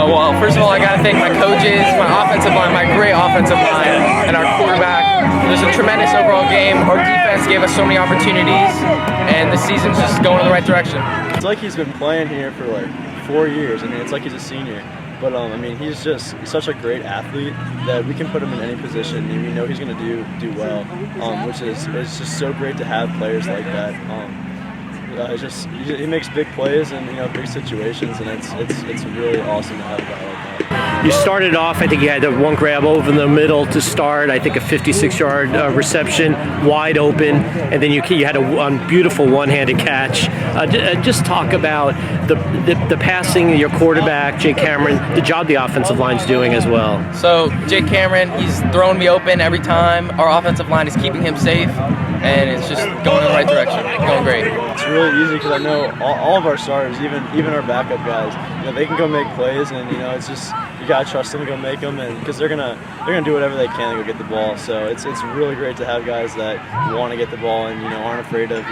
Well, first of all, I got to thank my coaches, my offensive line, my great offensive line, and our quarterback. It was a tremendous overall game. Our defense gave us so many opportunities, and the season's just going in the right direction. It's like he's been playing here for like 4 years. I mean, it's like he's a senior. But I mean, he's just such a great athlete that we can put him in any position, and we know he's going to do well. Which is it's just so great to have players like that. He makes big plays in big situations, and it's really awesome to have a guy like that. You started off, I think you had one grab over the middle to start, I think a 56-yard reception, wide open, and then you had a beautiful one-handed catch. Just talk about the passing, your quarterback, Jake Cameron, the job the offensive line's doing as well. So Jake Cameron, he's throwing me open every time. Our offensive line is keeping him safe, and it's just going in the right direction. Going great. It's really easy because I know all of our starters, even our backup guys, they can go make plays, and it's just you gotta trust them to go make them, and because they're gonna do whatever they can to go get the ball. So it's really great to have guys that want to get the ball and aren't afraid of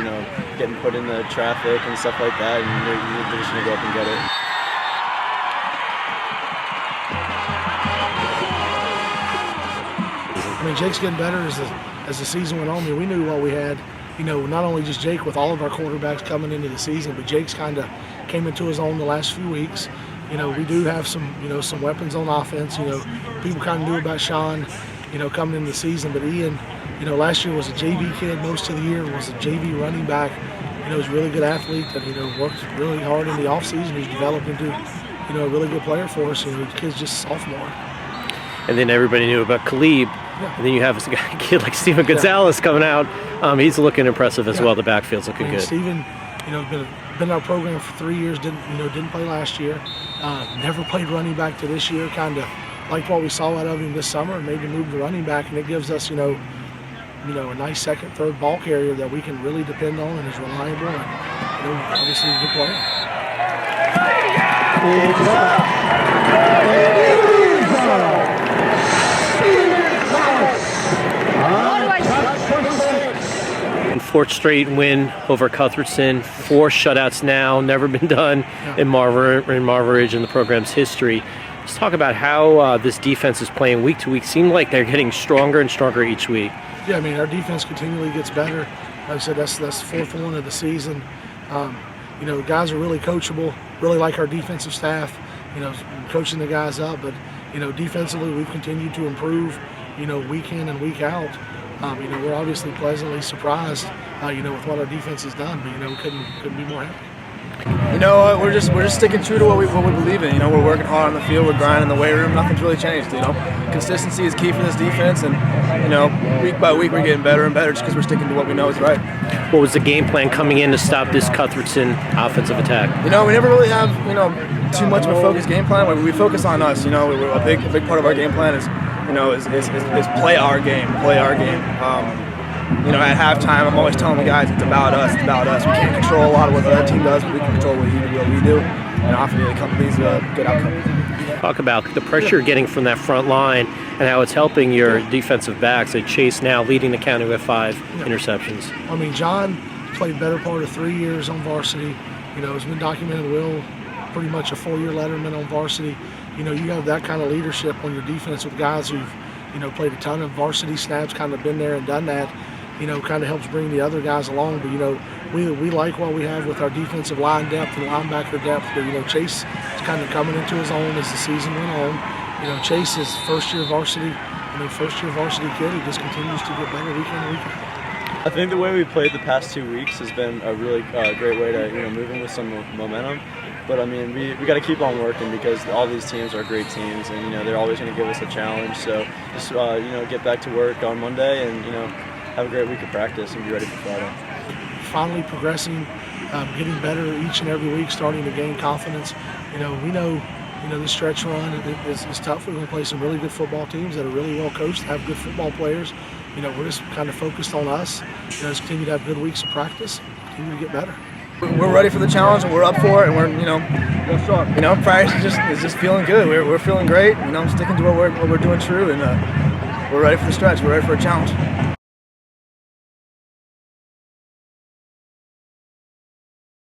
getting put in the traffic and stuff like that, and they're just gonna go up and get it. I mean, Jake's getting better as the season went on. I mean, we knew what we had. Not only just Jake with all of our quarterbacks coming into the season, but Jake's kind of came into his own the last few weeks. We do have some weapons on offense. People kind of knew about Sean, coming into the season, but Ian, last year was a JV kid most of the year, was a JV running back. He's a really good athlete that, worked really hard in the offseason. He's developed into, a really good player for us. The kid's just a sophomore. And then everybody knew about Khalib. Yeah. And then you have a kid like Steven Gonzalez coming out. He's looking impressive as well. The backfield's looking good. Steven, been in our program for 3 years. Didn't play last year. Never played running back to this year. Kind of liked what we saw out of him this summer and made the move to running back. And it gives us, a nice second, third ball carrier that we can really depend on and is reliable and, obviously a good player. Fourth straight win over Cuthbertson, 4 shutouts now, never been done in Marvin Ridge in the program's history. Let's talk about how this defense is playing week to week. Seems like they're getting stronger and stronger each week. Yeah, I mean, our defense continually gets better. Like I said, that's the fourth one of the season. Guys are really coachable, really like our defensive staff, coaching the guys up. But, defensively, we've continued to improve, week in and week out. We're obviously pleasantly surprised, with what our defense has done, but we couldn't be more happy. We're just sticking true to what we believe in. We're working hard on the field, we're grinding in the weight room. Nothing's really changed. Consistency is key for this defense, and week by week we're getting better and better just because we're sticking to what we know is right. What was the game plan coming in to stop this Cuthbertson offensive attack? We never really have too much of a focused game plan. We focus on us. A big part of our game plan is play our game. At halftime, I'm always telling the guys it's about us. We can't control a lot of what the other team does, but we can control what we do. And hopefully the company's a good outcome. Talk about the pressure you're getting from that front line and how it's helping your defensive backs. Chase now leading the county with 5 interceptions. I mean, John played better part of 3 years on varsity. It's been documented. Will pretty much a 4-year letterman on varsity. You have that kind of leadership on your defense with guys who've, played a ton of varsity snaps, kind of been there and done that, kind of helps bring the other guys along. But, we like what we have with our defensive line depth and linebacker depth. But, Chase is kind of coming into his own as the season went on. Chase is first-year varsity kid. He just continues to get better week in and week out. I think the way we played the past 2 weeks has been a really great way to move in with some momentum. But I mean, we got to keep on working because all these teams are great teams, and they're always going to give us a challenge. So just get back to work on Monday, and have a great week of practice and be ready for Friday. Finally progressing, getting better each and every week, starting to gain confidence. We know this stretch run is tough. We're going to play some really good football teams that are really well coached, have good football players. We're just kind of focused on us. Just continue to have good weeks of practice, continue to get better. We're ready for the challenge, and we're up for it, and we're practice is just feeling good. We're feeling great. Sticking to what we're doing true, and we're ready for the stretch. We're ready for a challenge.